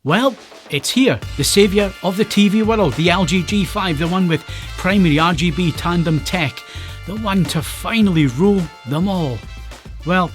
Well, it's here, the saviour of the TV world, the LG G5, the one with primary RGB tandem tech, the one to finally rule them all. Well,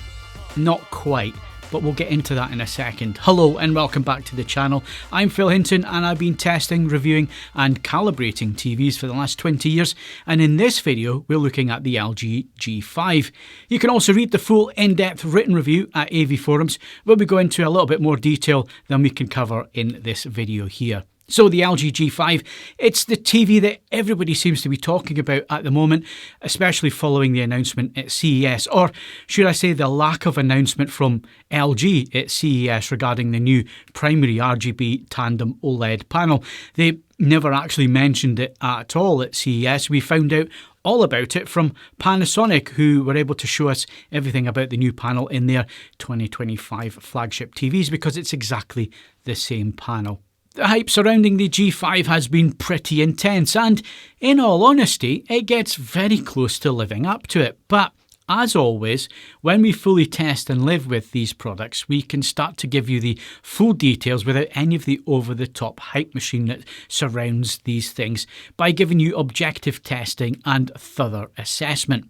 not quite, but we'll get into that in a second. Hello and welcome back to the channel. I'm Phil Hinton and I've been testing, reviewing and calibrating TVs for the last 20 years, and in this video we're looking at the LG G5. You can also read the full in-depth written review at AV Forums, where we go into a little bit more detail than we can cover in this video here. So the LG G5, it's the TV that everybody seems to be talking about at the moment, especially following the announcement at CES, or should I say the lack of announcement from LG at CES regarding the new primary RGB tandem OLED panel. They never actually mentioned it at all at CES. We found out all about it from Panasonic, who were able to show us everything about the new panel in their 2025 flagship TVs, because it's exactly the same panel. The hype surrounding the G5 has been pretty intense, and in all honesty, it gets very close to living up to it. But as always, when we fully test and live with these products, we can start to give you the full details without any of the over-the-top hype machine that surrounds these things, by giving you objective testing and thorough assessment.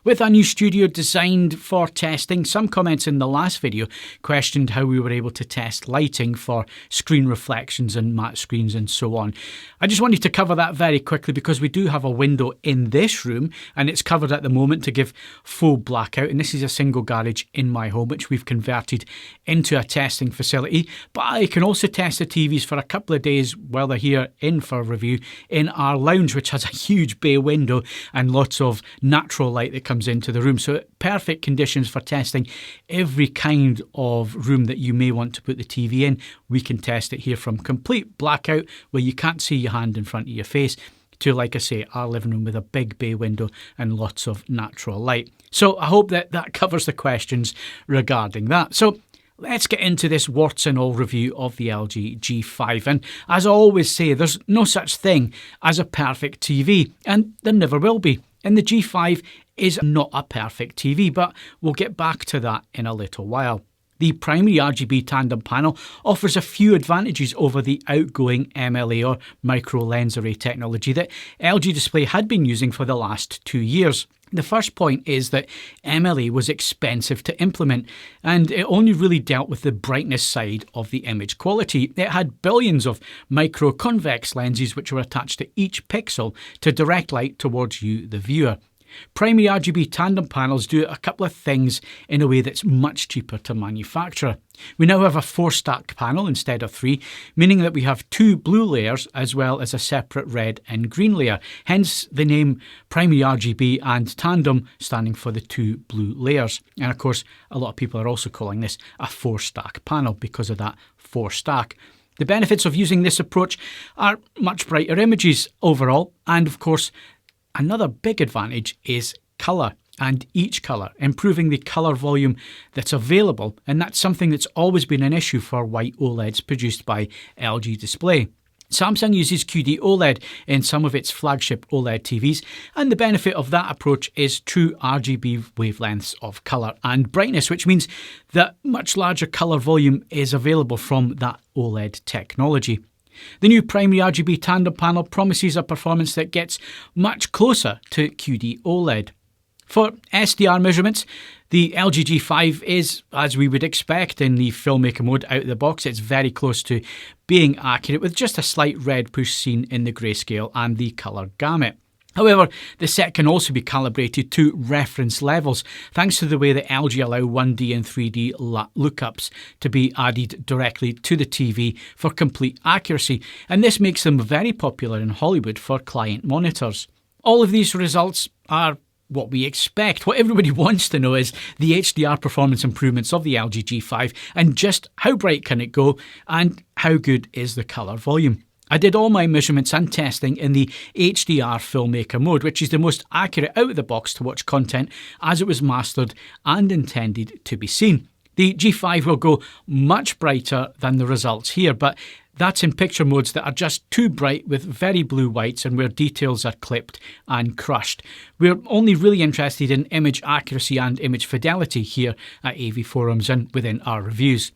With a new studio designed for testing, some comments in the last video questioned how we were able to test lighting for screen reflections and matte screens and so on. I just wanted to cover that very quickly because we do have a window in this room and it's covered at the moment to give full blackout, and this is a single garage in my home which we've converted into a testing facility. But I can also test the TVs for a couple of days while they're here in for review in our lounge, which has a huge bay window and lots of natural light that comes into the room, so perfect conditions for testing every kind of room that you may want to put the TV in. We can test it here, from complete blackout where you can't see your hand in front of your face to, like I say, our living room with a big bay window and lots of natural light. So I hope that covers the questions regarding that. So let's get into this warts and all review of the LG G5. And as I always say, there's no such thing as a perfect TV, and there never will be. And the G5 is not a perfect TV, but we'll get back to that in a little while. The primary RGB tandem panel offers a few advantages over the outgoing MLA or micro lens array technology that LG Display had been using for the last 2 years. The first point is that MLA was expensive to implement, and it only really dealt with the brightness side of the image quality. It had billions of micro convex lenses which were attached to each pixel to direct light towards you, the viewer. Primary RGB tandem panels do a couple of things in a way that's much cheaper to manufacture. We now have a 4-stack panel instead of 3, meaning that we have 2 blue layers as well as a separate red and green layer, hence the name Primary RGB and Tandem standing for the 2 blue layers. And of course, a lot of people are also calling this a 4-stack panel because of that 4-stack. The benefits of using this approach are much brighter images overall, and of course, another big advantage is colour, and each colour, improving the colour volume that's available, and that's something that's always been an issue for white OLEDs produced by LG Display. Samsung uses QD OLED in some of its flagship OLED TVs, and the benefit of that approach is true RGB wavelengths of colour and brightness, which means that much larger colour volume is available from that OLED technology. The new primary RGB tandem panel promises a performance that gets much closer to QD OLED. For SDR measurements, the LG G5 is, as we would expect in the Filmmaker Mode out of the box, it's very close to being accurate, with just a slight red push seen in the grayscale and the colour gamut. However, the set can also be calibrated to reference levels, thanks to the way that LG allow 1D and 3D lookups to be added directly to the TV for complete accuracy, and this makes them very popular in Hollywood for client monitors. All of these results are what we expect. What everybody wants to know is the HDR performance improvements of the LG G5, and just how bright can it go, and how good is the colour volume. I did all my measurements and testing in the HDR Filmmaker Mode, which is the most accurate out of the box to watch content as it was mastered and intended to be seen. The G5 will go much brighter than the results here, but that's in picture modes that are just too bright with very blue whites and where details are clipped and crushed. We're only really interested in image accuracy and image fidelity here at AV Forums and within our reviews.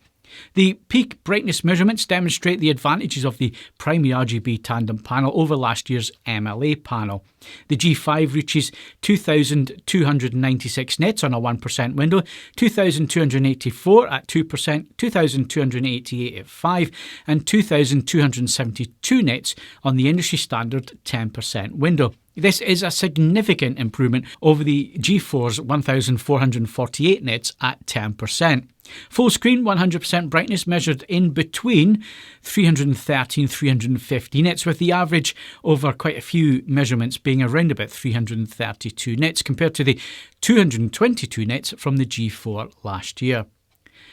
The peak brightness measurements demonstrate the advantages of the Primary RGB Tandem panel over last year's MLA panel. The G5 reaches 2,296 nits on a 1% window, 2,284 at 2%, 2,288 at 5%, and 2,272 nits on the industry standard 10% window. This is a significant improvement over the G4's 1,448 nits at 10%. Full screen 100% brightness measured in between 330 and 350 nits, with the average over quite a few measurements being around about 332 nits compared to the 222 nits from the G4 last year.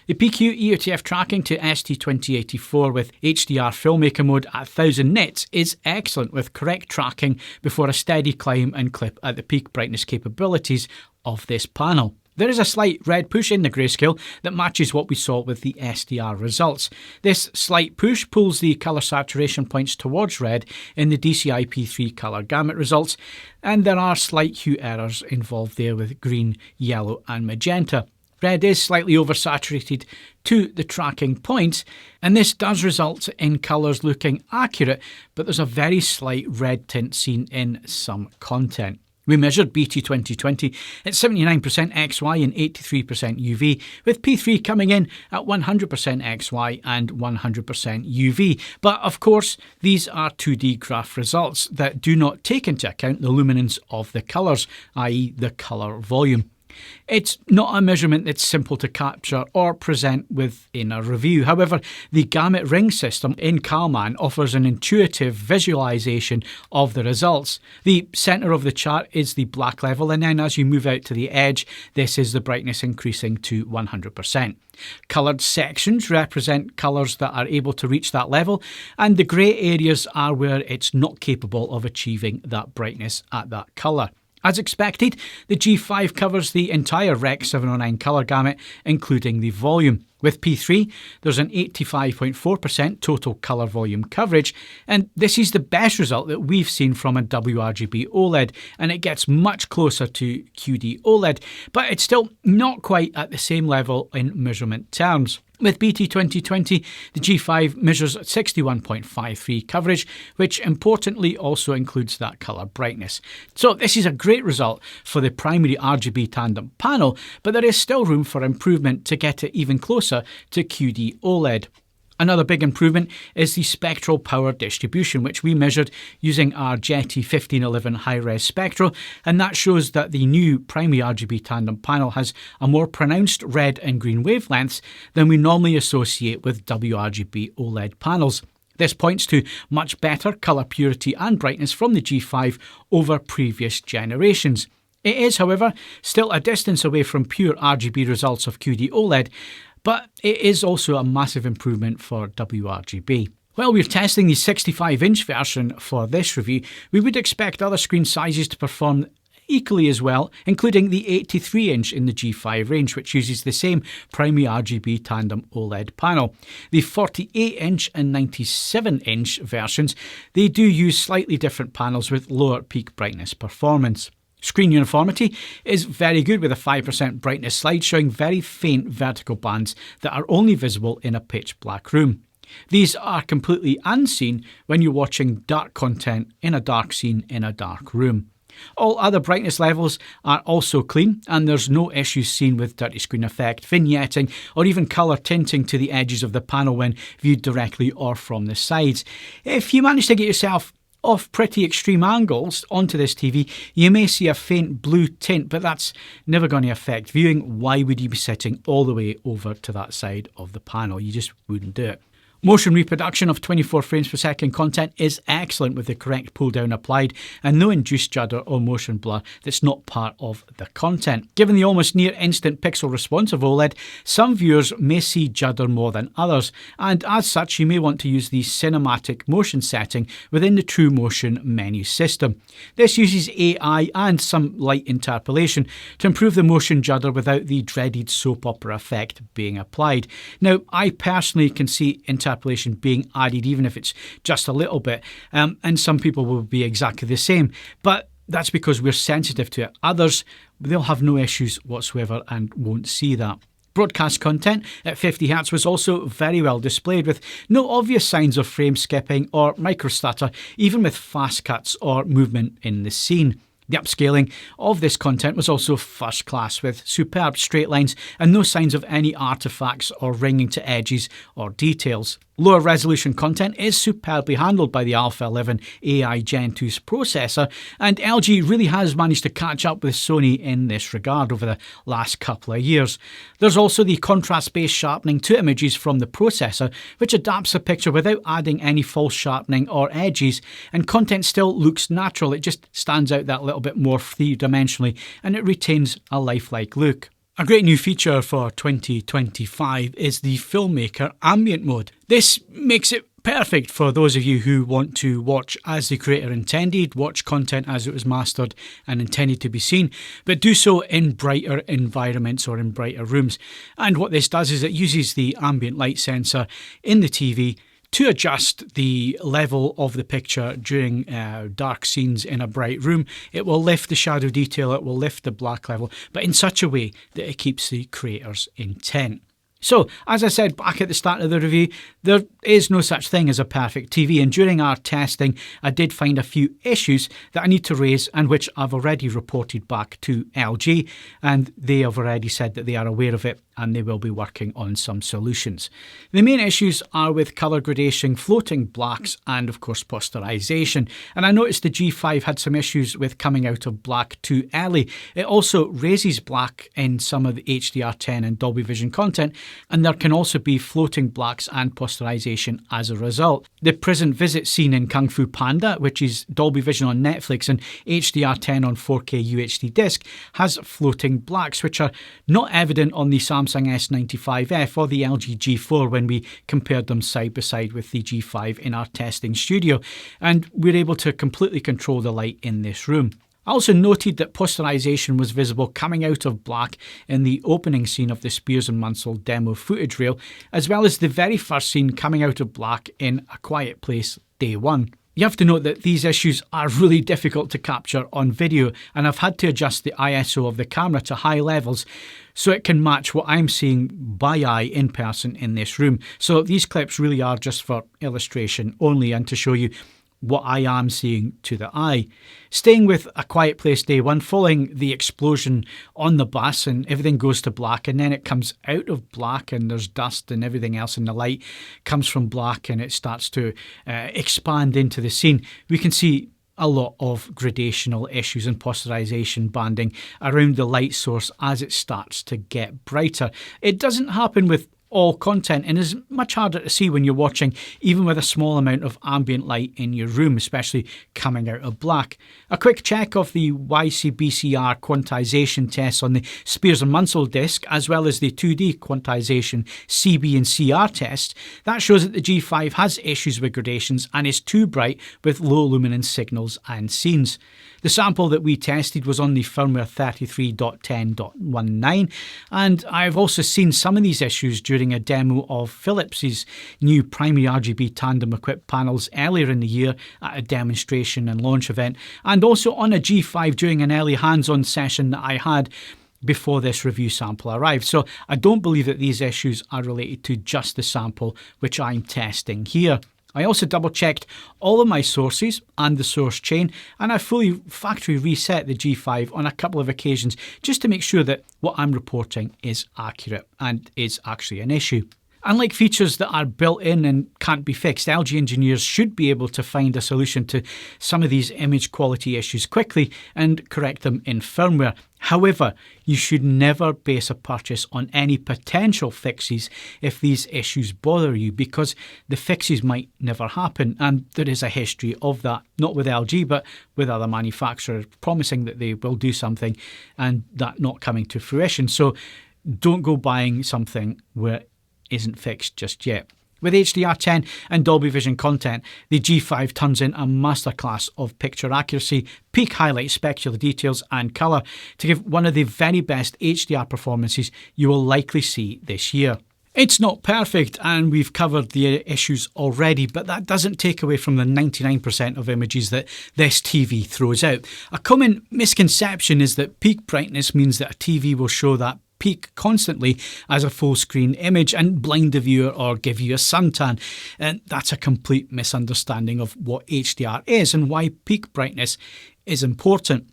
The PQ EOTF tracking to ST2084 with HDR Filmmaker Mode at 1000 nits is excellent, with correct tracking before a steady climb and clip at the peak brightness capabilities of this panel. There is a slight red push in the grayscale that matches what we saw with the SDR results. This slight push pulls the colour saturation points towards red in the DCI-P3 colour gamut results, and there are slight hue errors involved there with green, yellow and magenta. Red is slightly oversaturated to the tracking points, and this does result in colours looking accurate, but there's a very slight red tint seen in some content. We measured BT 2020 at 79% XY and 83% UV, with P3 coming in at 100% XY and 100% UV. But of course, these are 2D graph results that do not take into account the luminance of the colours, i.e. the colour volume. It's not a measurement that's simple to capture or present within a review. However, the gamut ring system in Kalman offers an intuitive visualization of the results. The centre of the chart is the black level, and then as you move out to the edge, this is the brightness increasing to 100%. Coloured sections represent colours that are able to reach that level, and the grey areas are where it's not capable of achieving that brightness at that colour. As expected, the G5 covers the entire Rec 709 colour gamut, including the volume. With P3, there's an 85.4% total colour volume coverage, and this is the best result that we've seen from a WRGB OLED, and it gets much closer to QD OLED, but it's still not quite at the same level in measurement terms. With BT 2020, the G5 measures 61.53 coverage, which importantly also includes that colour brightness. So this is a great result for the Primary RGB Tandem panel, but there is still room for improvement to get it even closer to QD OLED. Another big improvement is the Spectral Power Distribution, which we measured using our Jetty 1511 high-res Spectral, and that shows that the new Primary RGB Tandem panel has a more pronounced red and green wavelengths than we normally associate with WRGB OLED panels. This points to much better colour purity and brightness from the G5 over previous generations. It is, however, still a distance away from pure RGB results of QD OLED, but it is also a massive improvement for WRGB. While we're testing the 65-inch version for this review, we would expect other screen sizes to perform equally as well, including the 83-inch in the G5 range, which uses the same Primary RGB Tandem OLED panel. The 48-inch and 97-inch versions, they do use slightly different panels with lower peak brightness performance. Screen uniformity is very good, with a 5% brightness slide showing very faint vertical bands that are only visible in a pitch black room. These are completely unseen when you're watching dark content in a dark scene in a dark room. All other brightness levels are also clean, and there's no issues seen with dirty screen effect, vignetting, or even colour tinting to the edges of the panel when viewed directly or from the sides. If you manage to get yourself off pretty extreme angles onto this TV, you may see a faint blue tint, but that's never going to affect viewing. Why would you be sitting all the way over to that side of the panel? You just wouldn't do it. Motion reproduction of 24 frames per second content is excellent with the correct pull down applied and no induced judder or motion blur that's not part of the content. Given the almost near instant pixel response of OLED, some viewers may see judder more than others, and as such you may want to use the cinematic motion setting within the True Motion menu system. This uses AI and some light interpolation to improve the motion judder without the dreaded soap opera effect being applied. Now, I personally can see interpolation being added even if it's just a little bit, and some people will be exactly the same, but that's because we're sensitive to it. Others, they'll have no issues whatsoever and won't see that. Broadcast content at 50Hz was also very well displayed, with no obvious signs of frame skipping or microstutter, even with fast cuts or movement in the scene. The upscaling of this content was also first class, with superb straight lines and no signs of any artifacts or ringing to edges or details. Lower resolution content is superbly handled by the Alpha 11 AI Gen 2's processor, and LG really has managed to catch up with Sony in this regard over the last couple of years. There's also the contrast-based sharpening to images from the processor, which adapts the picture without adding any false sharpening or edges, and content still looks natural. It just stands out that little bit more three-dimensionally, and it retains a lifelike look. A great new feature for 2025 is the Filmmaker Ambient mode. This makes it perfect for those of you who want to watch as the creator intended, watch content as it was mastered and intended to be seen, but do so in brighter environments or in brighter rooms. And what this does is it uses the ambient light sensor in the TV to adjust the level of the picture during dark scenes in a bright room. It will lift the shadow detail, it will lift the black level, but in such a way that it keeps the creator's intent. So, as I said back at the start of the review, there is no such thing as a perfect TV, and during our testing I did find a few issues that I need to raise and which I've already reported back to LG, and they have already said that they are aware of it and they will be working on some solutions. The main issues are with colour gradation, floating blacks, and of course posterisation. And I noticed the G5 had some issues with coming out of black too early. It also raises black in some of the HDR10 and Dolby Vision content, and there can also be floating blacks and posterisation as a result. The prison visit scene in Kung Fu Panda, which is Dolby Vision on Netflix and HDR10 on 4K UHD disc, has floating blacks, which are not evident on the Samsung S95F or the LG G4 when we compared them side by side with the G5 in our testing studio, and we're able to completely control the light in this room. I also noted that posterisation was visible coming out of black in the opening scene of the Spears and Munsell demo footage reel, as well as the very first scene coming out of black in A Quiet Place Day 1. You have to note that these issues are really difficult to capture on video, and I've had to adjust the ISO of the camera to high levels so it can match what I'm seeing by eye in person in this room. So these clips really are just for illustration only and to show you what I am seeing to the eye. Staying with A Quiet Place Day 1, following the explosion on the bus and everything goes to black, and then it comes out of black and there's dust and everything else, and the light comes from black and it starts to expand into the scene. We can see a lot of gradational issues and posterisation banding around the light source as it starts to get brighter. It doesn't happen with all content and is much harder to see when you're watching, even with a small amount of ambient light in your room, especially coming out of black. A quick check of the YCBCR quantization tests on the Spears and Munsell disc, as well as the 2D quantization CB and CR tests, that shows that the G5 has issues with gradations and is too bright with low luminance signals and scenes. The sample that we tested was on the firmware 33.10.19, and I've also seen some of these issues during a demo of Philips's new Primary RGB Tandem equipped panels earlier in the year at a demonstration and launch event, and also on a G5 during an early hands-on session that I had before this review sample arrived. So I don't believe that these issues are related to just the sample which I'm testing here. I also double checked all of my sources and the source chain, and I fully factory reset the G5 on a couple of occasions just to make sure that what I'm reporting is accurate and is actually an issue. Unlike features that are built in and can't be fixed, LG engineers should be able to find a solution to some of these image quality issues quickly and correct them in firmware. However, you should never base a purchase on any potential fixes if these issues bother you, because the fixes might never happen, and there is a history of that, not with LG but with other manufacturers promising that they will do something and that not coming to fruition. So don't go buying something where isn't fixed just yet. With HDR10 and Dolby Vision content, the G5 turns in a masterclass of picture accuracy, peak highlight, specular details and colour to give one of the very best HDR performances you will likely see this year. It's not perfect, and we've covered the issues already, but that doesn't take away from the 99% of images that this TV throws out. A common misconception is that peak brightness means that a TV will show that peak constantly as a full screen image and blind the viewer or give you a suntan. And that's a complete misunderstanding of what HDR is and why peak brightness is important.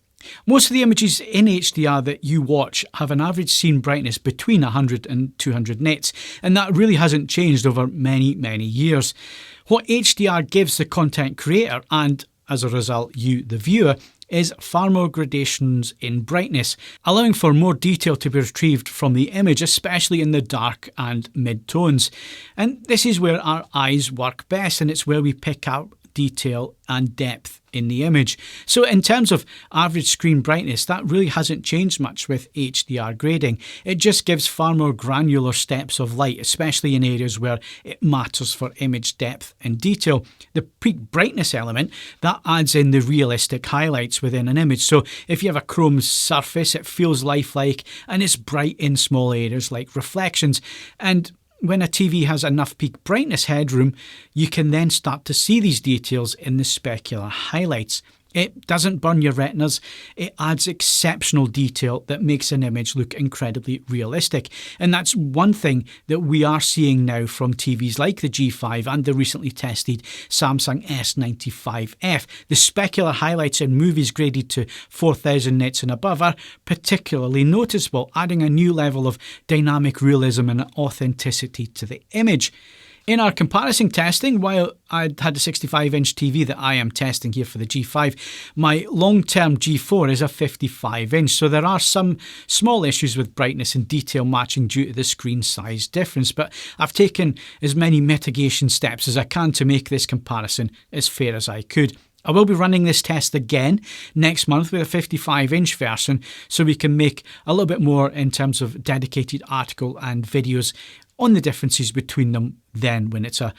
Most of the images in HDR that you watch have an average scene brightness between 100 and 200 nits, and that really hasn't changed over many, many years. What HDR gives the content creator, and as a result you, the viewer, is far more gradations in brightness, allowing for more detail to be retrieved from the image, especially in the dark and mid-tones. And this is where our eyes work best, and it's where we pick out detail and depth in the image. So in terms of average screen brightness, that really hasn't changed much with HDR grading. It just gives far more granular steps of light, especially in areas where it matters for image depth and detail. The peak brightness element, that adds in the realistic highlights within an image. So if you have a chrome surface, it feels lifelike and it's bright in small areas like reflections. And when a TV has enough peak brightness headroom, you can then start to see these details in the specular highlights. It doesn't burn your retinas, it adds exceptional detail that makes an image look incredibly realistic. And that's one thing that we are seeing now from TVs like the G5 and the recently tested Samsung S95F. The specular highlights in movies graded to 4000 nits and above are particularly noticeable, adding a new level of dynamic realism and authenticity to the image. In our comparison testing, while I had a 65-inch TV that I am testing here for the G5, my long-term G4 is a 55-inch, so there are some small issues with brightness and detail matching due to the screen size difference, but I've taken as many mitigation steps as I can to make this comparison as fair as I could. I will be running this test again next month with a 55-inch version, so we can make a little bit more in terms of dedicated article and videos on the differences between them then when it's a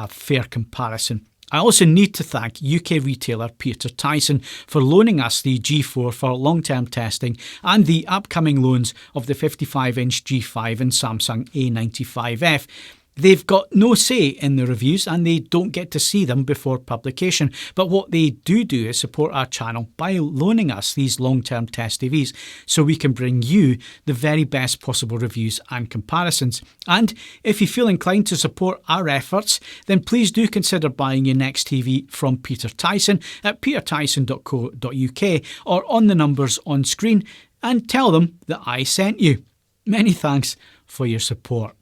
fair comparison. I also need to thank UK retailer Peter Tyson for loaning us the G4 for long-term testing and the upcoming loans of the 55-inch G5 and Samsung A95F. They've got no say in the reviews and they don't get to see them before publication, but what they do is support our channel by loaning us these long-term test TVs so we can bring you the very best possible reviews and comparisons. And if you feel inclined to support our efforts, then please do consider buying your next TV from Peter Tyson at petertyson.co.uk or on the numbers on screen and tell them that I sent you. Many thanks for your support.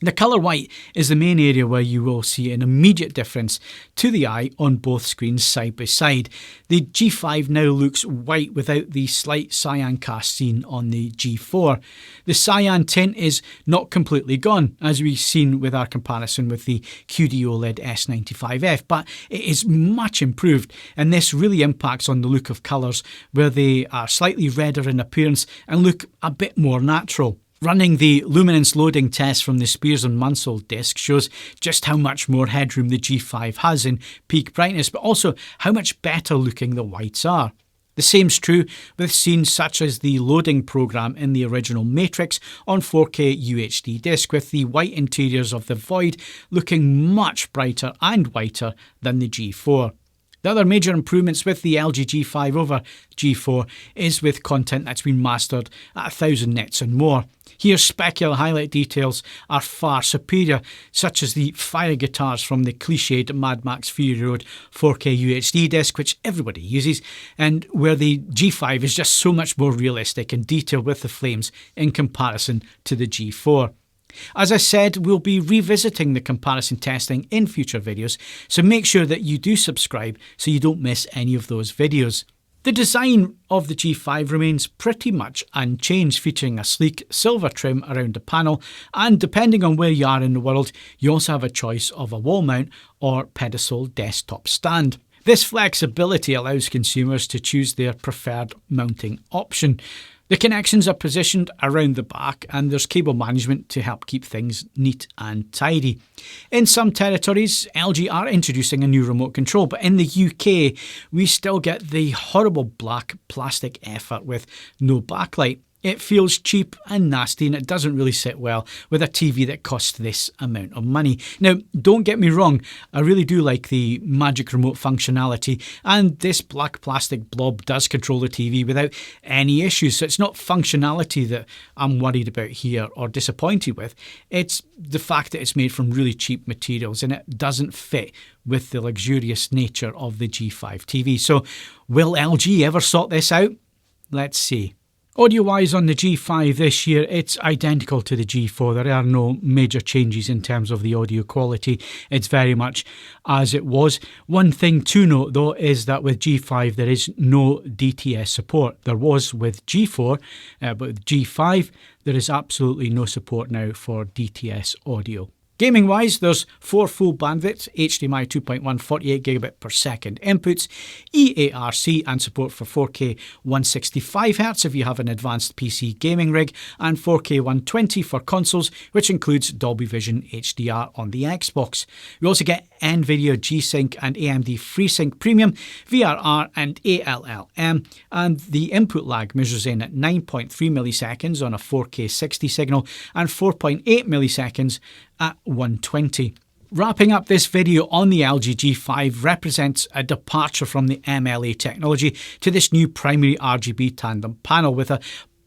The colour white is the main area where you will see an immediate difference to the eye on both screens side by side. The G5 now looks white without the slight cyan cast seen on the G4. The cyan tint is not completely gone, as we've seen with our comparison with the QD OLED S95F, but it is much improved, and this really impacts on the look of colours where they are slightly redder in appearance and look a bit more natural. Running the luminance loading test from the Spears and Munsell disc shows just how much more headroom the G5 has in peak brightness, but also how much better looking the whites are. The same's true with scenes such as the loading program in the original Matrix on 4K UHD disc, with the white interiors of the Void looking much brighter and whiter than the G4. The other major improvements with the LG G5 over G4 is with content that's been mastered at 1000 nits and more. Here, specular highlight details are far superior, such as the fire guitars from the cliched Mad Max Fury Road 4K UHD disc, which everybody uses, and where the G5 is just so much more realistic and detailed with the flames in comparison to the G4. As I said, we'll be revisiting the comparison testing in future videos, so make sure that you do subscribe so you don't miss any of those videos. The design of the G5 remains pretty much unchanged, featuring a sleek silver trim around the panel, and depending on where you are in the world, you also have a choice of a wall mount or pedestal desktop stand. This flexibility allows consumers to choose their preferred mounting option. The connections are positioned around the back and there's cable management to help keep things neat and tidy. In some territories, LG are introducing a new remote control, but in the UK, we still get the horrible black plastic effort with no backlight. It feels cheap and nasty, and it doesn't really sit well with a TV that costs this amount of money. Now, don't get me wrong, I really do like the Magic Remote functionality, and this black plastic blob does control the TV without any issues, so it's not functionality that I'm worried about here or disappointed with. It's the fact that it's made from really cheap materials and it doesn't fit with the luxurious nature of the G5 TV. So, will LG ever sort this out? Let's see. Audio-wise on the G5 this year, it's identical to the G4. There are no major changes in terms of the audio quality. It's very much as it was. One thing to note though is that with G5 there is no DTS support. There was with G4, but with G5 there is absolutely no support now for DTS audio. Gaming wise, there's 4 full bandwidth, HDMI 2.1 48GB per second inputs, EARC and support for 4K 165Hz if you have an advanced PC gaming rig, and 4K 120 for consoles, which includes Dolby Vision HDR on the Xbox. We also get NVIDIA G-Sync and AMD FreeSync Premium, VRR and ALLM, and the input lag measures in at 9.3 milliseconds on a 4K 60 signal and 4.8 milliseconds at 120. Wrapping up this video on the LG G5 represents a departure from the MLA technology to this new Primary RGB Tandem panel with a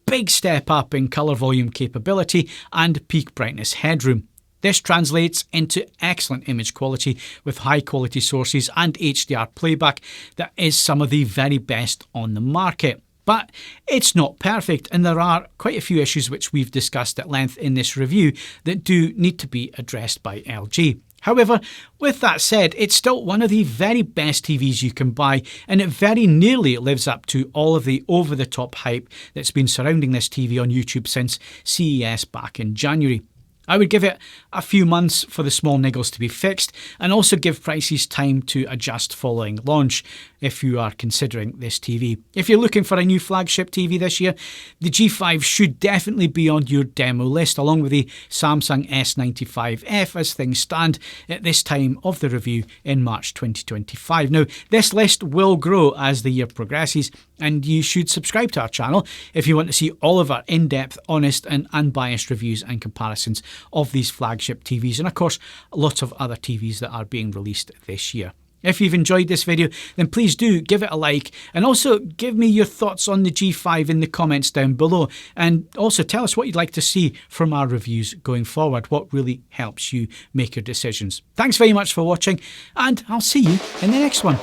big step up in colour volume capability and peak brightness headroom. This translates into excellent image quality with high quality sources and HDR playback that is some of the very best on the market. But it's not perfect, and there are quite a few issues which we've discussed at length in this review that do need to be addressed by LG. However, with that said, it's still one of the very best TVs you can buy, and it very nearly lives up to all of the over-the-top hype that's been surrounding this TV on YouTube since CES back in January. I would give it a few months for the small niggles to be fixed, and also give prices time to adjust following launch if you are considering this TV. If you're looking for a new flagship TV this year, the G5 should definitely be on your demo list, along with the Samsung S95F as things stand at this time of the review in March 2025. Now, this list will grow as the year progresses, and you should subscribe to our channel if you want to see all of our in-depth, honest and unbiased reviews and comparisons of these flagship TVs, and of course lots of other TVs that are being released this year. If you've enjoyed this video, then please do give it a like, and also give me your thoughts on the G5 in the comments down below, and also tell us what you'd like to see from our reviews going forward, what really helps you make your decisions. Thanks very much for watching, and I'll see you in the next one.